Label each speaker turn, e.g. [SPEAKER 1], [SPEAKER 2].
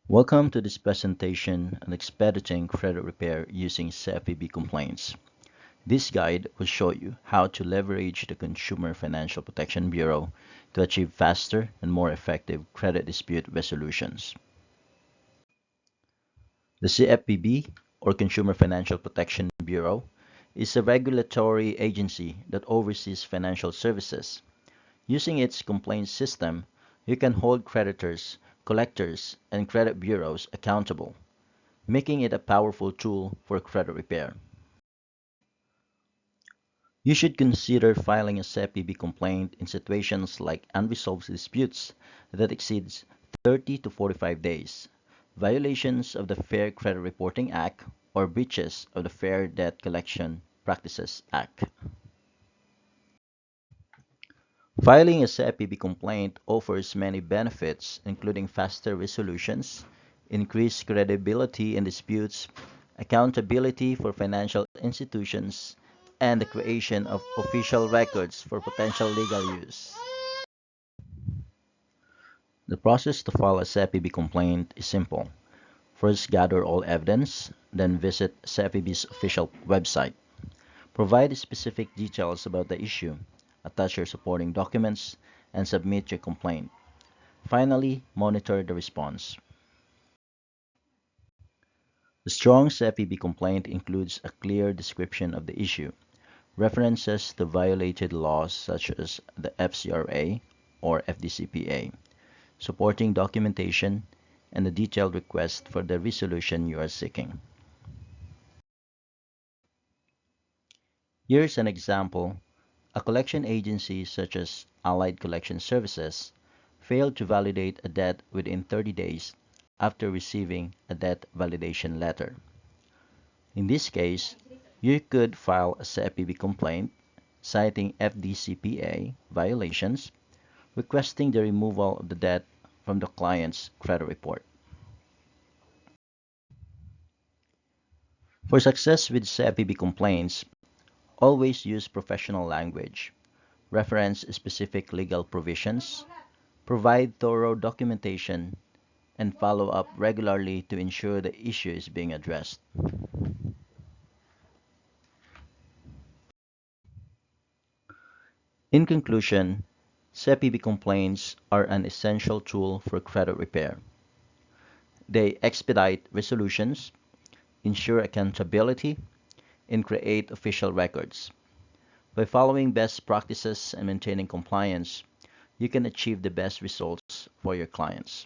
[SPEAKER 1] Welcome to this presentation on expediting credit repair using CFPB complaints. This guide will show you how to leverage the Consumer Financial Protection Bureau to achieve faster and more effective credit dispute resolutions. The CFPB, or Consumer Financial Protection Bureau, is a regulatory agency that oversees financial services. Using its complaints system, you can hold creditors, collectors, and credit bureaus accountable, making it a powerful tool for credit repair. You should consider filing a CFPB complaint in situations like unresolved disputes that exceeds 30 to 45 days, violations of the Fair Credit Reporting Act, or breaches of the Fair Debt Collection Practices Act. Filing a CFPB complaint offers many benefits, including faster resolutions, increased credibility in disputes, accountability for financial institutions, and the creation of official records for potential legal use. The process to file a CFPB complaint is simple. First, gather all evidence, then visit CFPB's official website. Provide specific details about the issue, attach your supporting documents, and submit your complaint. Finally, monitor the response. The strong CFPB complaint includes a clear description of the issue, references to violated laws such as the FCRA or FDCPA, supporting documentation, and a detailed request for the resolution you are seeking. Here's an example. A collection agency such as Allied Collection Services failed to validate a debt within 30 days after receiving a debt validation letter. In this case, you could file a CFPB complaint citing FDCPA violations, requesting the removal of the debt from the client's credit report. For success with CFPB complaints, always use professional language, reference specific legal provisions, provide thorough documentation, and follow up regularly to ensure the issue is being addressed. In conclusion, CFPB complaints are an essential tool for credit repair. They expedite resolutions, ensure accountability, and create official records. By following best practices and maintaining compliance, you can achieve the best results for your clients.